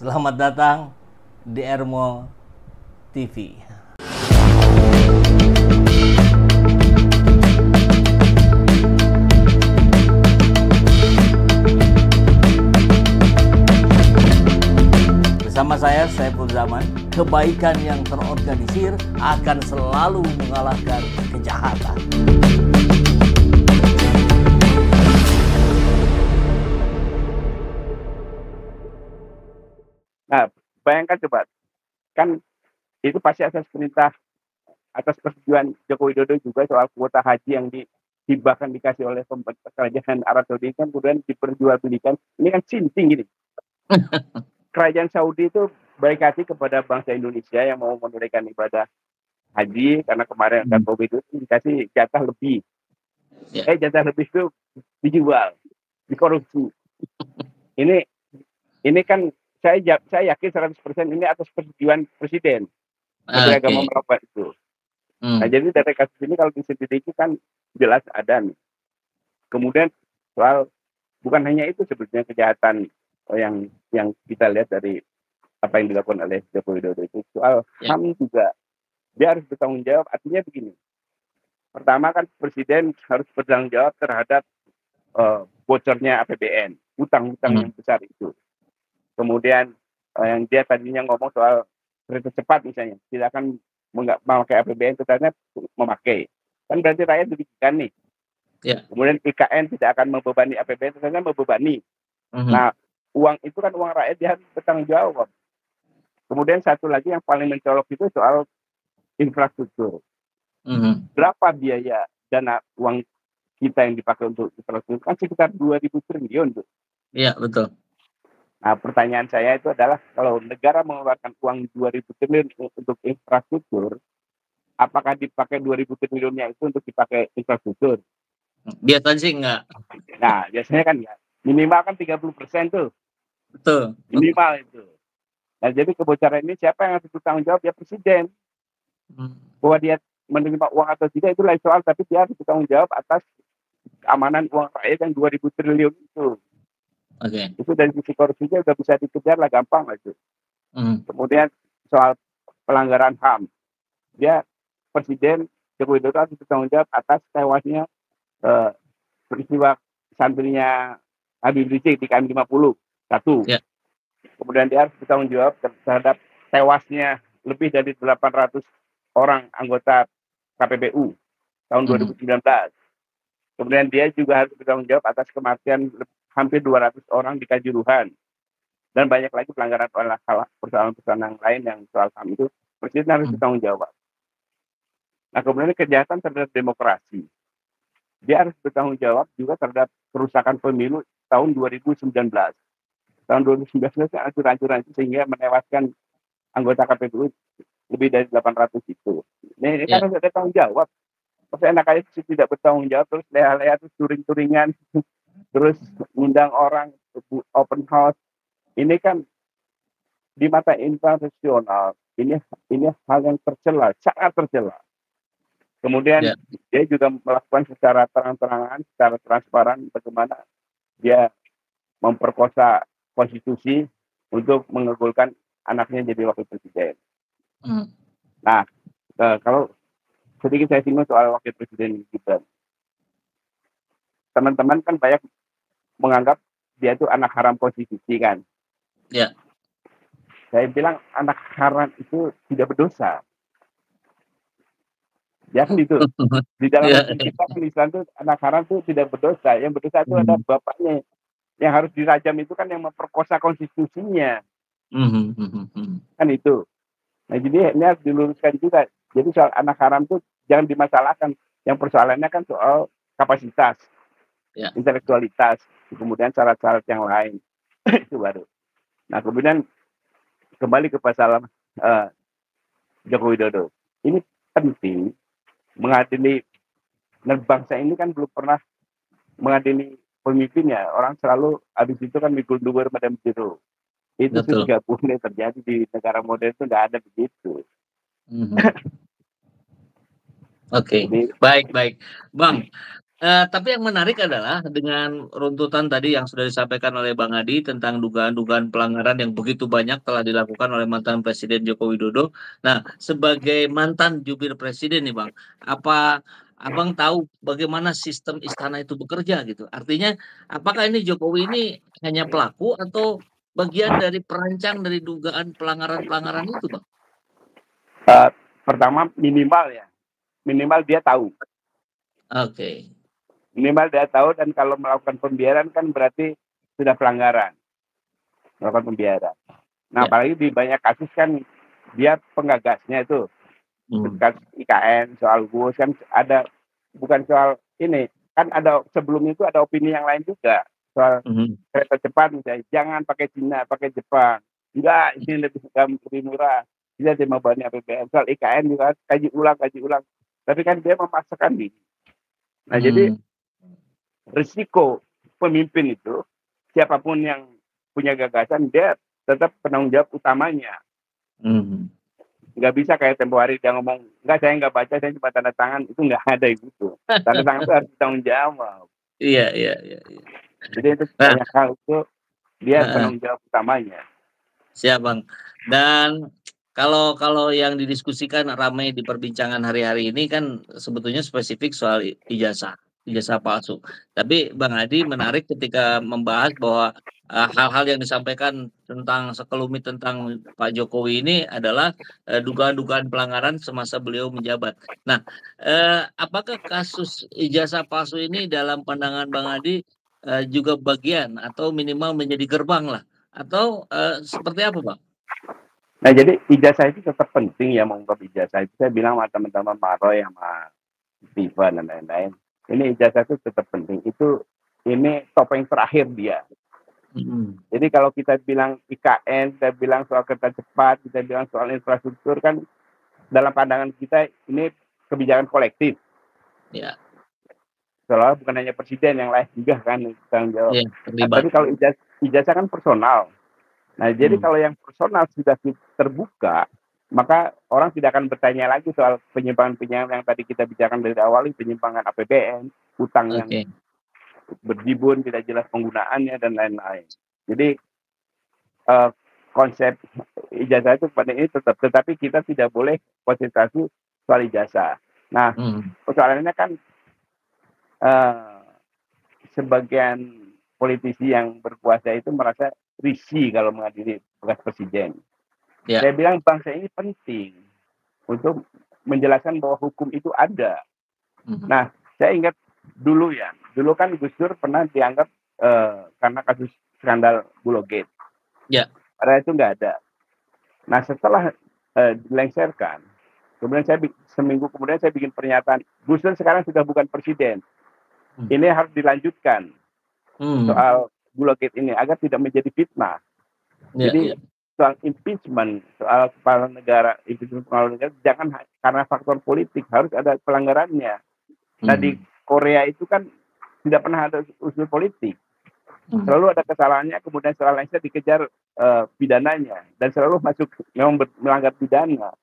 Selamat datang di Ermo TV. Bersama saya, Saiful Zaman, kebaikan yang terorganisir akan selalu mengalahkan kejahatan. Nah, bayangkan coba, kan itu pasti atas perintah, atas persetujuan Joko Widodo juga soal kuota haji yang dihibahkan dikasih oleh kerajaan Arab Saudi kan kemudian diperjualbelikan. Ini kan cincin gini. Kerajaan Saudi itu baik hati kepada bangsa Indonesia yang mau menunaikan ibadah haji karena kemarin kan Covid itu dikasih jatah lebih. Jatah lebih itu dijual, dikorupsi. Ini kan saya yakin 100% ini atas persetujuan presiden. Menteri Agama melakukan itu. Nah, jadi dari kasus ini kalau diselidiki kan jelas ada nih. Kemudian soal bukan hanya itu sebetulnya kejahatan yang kita lihat dari apa yang dilakukan oleh Joko Widodo itu. Soal HAM juga dia harus bertanggung jawab. Artinya begini. Pertama kan presiden harus bertanggung jawab terhadap bocornya APBN, hutang-hutang yang besar itu. Kemudian yang dia tadinya ngomong soal kereta cepat misalnya, tidak akan memakai APBN, ternyata memakai. Kan berarti rakyat dirugikan nih. Kemudian IKN tidak akan membebani APBN, ternyata membebani. Nah, uang itu kan uang rakyat, dia harus bertanggung jawab. Kemudian satu lagi yang paling mencolok itu soal infrastruktur. Berapa biaya dana uang kita yang dipakai untuk infrastruktur? Kan sekitar 2.000 triliun tuh. Iya, betul. Nah, pertanyaan saya itu adalah kalau negara mengeluarkan uang 2.000 triliun untuk infrastruktur, apakah dipakai 2.000 triliunnya itu untuk dipakai infrastruktur? Biasanya sih enggak. Nah, biasanya kan enggak. Minimal kan 30% tuh. Betul. Minimal itu. Nah, jadi kebocoran ini siapa yang harus bertanggung jawab? Ya presiden. Bahwa dia menerima uang atau tidak itu lain soal, tapi dia harus bertanggung jawab atas keamanan uang rakyat yang 2.000 triliun itu. Itu dari sisi korupsinya udah bisa dikejar lah, gampang lah itu. Kemudian soal pelanggaran HAM, dia presiden Joko Widodo harus bertanggung jawab atas tewasnya peristiwa santrinya Habib Rizik di KM 50 satu. Kemudian dia harus bertanggung jawab terhadap tewasnya lebih dari 800 orang anggota KPBU tahun 2019. Kemudian dia juga harus bertanggung jawab atas kematian hampir 200 orang di Kanjuruhan. Dan banyak lagi pelanggaran persoalan-persoalan lain yang soal HAM itu presiden harus bertanggung jawab. Nah, kemudian kejahatan terhadap demokrasi. Dia harus bertanggung jawab juga terhadap kerusakan pemilu tahun 2019. Tahun 2019 itu hancur-hancuran sehingga menewaskan anggota KPBU lebih dari 800 itu. Ini kan harus ada tanggung jawab. Maksudnya anak aja tidak bertanggung jawab, terus leha-leha, terus turing-turingan, terus undang orang open house. Ini kan di mata internasional ini hal yang tercela, sangat tercela. Kemudian dia juga melakukan secara terang-terangan, secara transparan bagaimana dia memperkosa konstitusi untuk mengabulkan anaknya jadi wakil presiden. Nah, kalau sedikit saya singgung soal wakil presiden Gibran. Teman-teman kan banyak menganggap dia itu anak haram konstitusi kan. Ya. Saya bilang anak haram itu tidak berdosa. Ya kan itu. Di dalam kita kan Islam itu anak haram itu tidak berdosa. Yang berdosa itu ada bapaknya. Yang harus dirajam itu kan yang memperkosa konstitusinya. Kan itu. Nah, jadi ini harus diluruskan juga. Jadi soal anak haram itu jangan dimasalahkan. Yang persoalannya kan soal kapasitas, intelektualitas, kemudian syarat-syarat yang lain. Itu baru. Nah, kemudian kembali ke pasal Joko Widodo. Ini penting mengadili, dan bangsa ini kan belum pernah mengadili pemimpinnya. Orang selalu habis itu kan mikul-dukur Madam Zero. Itu sudah boleh terjadi di negara modern itu nggak ada begitu. Oke, baik. Bang, Tapi yang menarik adalah dengan runtutan tadi yang sudah disampaikan oleh Bang Adi tentang dugaan-dugaan pelanggaran yang begitu banyak telah dilakukan oleh mantan Presiden Joko Widodo. Nah, sebagai mantan jubir presiden nih Bang, apa Abang tahu bagaimana sistem istana itu bekerja gitu? Artinya, apakah ini Jokowi ini hanya pelaku atau bagian dari perancang dari dugaan pelanggaran-pelanggaran itu, Bang? Eh, Pertama minimal dia tahu. Oke. Minimal dia tahu, dan kalau melakukan pembiaran kan berarti sudah pelanggaran, melakukan pembiaran. Nah, Ya. apalagi di banyak kasus kan dia penggagasnya itu. Kasus IKN, soal GUS kan ada, bukan soal ini, kan ada sebelumnya itu ada opini yang lain juga soal kereta cepat misalnya, jangan pakai Cina, pakai Jepang, enggak, ini lebih murah, tidak membebani APBN. Soal IKN juga kaji ulang, tapi kan dia memaksakan diri. Nah, jadi risiko pemimpin itu, siapapun yang punya gagasan, dia tetap penanggung jawab utamanya. Nggak bisa kayak tempo hari dia ngomong, enggak, saya nggak baca, saya cuma tanda tangan. Itu nggak ada gitu. Tanda tangan itu harus tanggung jawab. Iya. Jadi itu banyak hal itu dia penanggung jawab utamanya. Siap Bang. Dan kalau yang didiskusikan ramai di perbincangan hari-hari ini kan sebetulnya spesifik soal ijazah palsu. Tapi Bang Adi menarik ketika membahas bahwa hal-hal yang disampaikan tentang sekelumit tentang Pak Jokowi ini adalah dugaan-dugaan pelanggaran semasa beliau menjabat. Nah, apakah kasus ijazah palsu ini dalam pandangan Bang Adi juga bagian atau minimal menjadi gerbang lah? Atau seperti apa Bang? Nah, jadi ijazah itu tetap penting ya, mengungkap ijazah itu. Saya bilang sama teman-teman Pak Roy, sama Steven dan lain-lain, ini ijazah itu tetap penting. Ini topeng terakhir dia. Jadi kalau kita bilang IKN, kita bilang soal kereta cepat, kita bilang soal infrastruktur, kan dalam pandangan kita ini kebijakan kolektif. Ya. Soalnya bukan hanya presiden, yang lain juga kan tanggung jawab. Ya, tapi kalau ijazah kan personal. Nah, jadi kalau yang personal sudah terbuka, maka orang tidak akan bertanya lagi soal penyimpangan-penyimpangan yang tadi kita bicarakan dari awal, penyimpangan APBN, hutang yang berjibun, tidak jelas penggunaannya, dan lain-lain. Jadi konsep ijazah itu pada ini tetap, tetapi kita tidak boleh konsentrasi soal ijazah. Nah, persoalannya kan sebagian politisi yang berkuasa itu merasa risih kalau menghadiri tugas presiden. Ya. Saya bilang bangsa ini penting untuk menjelaskan bahwa hukum itu ada. Nah, saya ingat dulu kan Gus Dur pernah dianggap karena kasus skandal Bulogate. Ya. Padahal itu nggak ada. Nah, setelah dilengsarkan, kemudian seminggu kemudian saya bikin pernyataan, Gus Dur sekarang sudah bukan presiden. Ini harus dilanjutkan soal Bulogate ini agar tidak menjadi fitnah. Jadi soal impeachment, soal kepala negara, jangan karena faktor politik, harus ada pelanggarannya. Nah, di Korea itu kan tidak pernah ada unsur politik. Selalu ada kesalahannya, kemudian setelah lengser dikejar pidananya, dan selalu masuk memang melanggar pidana.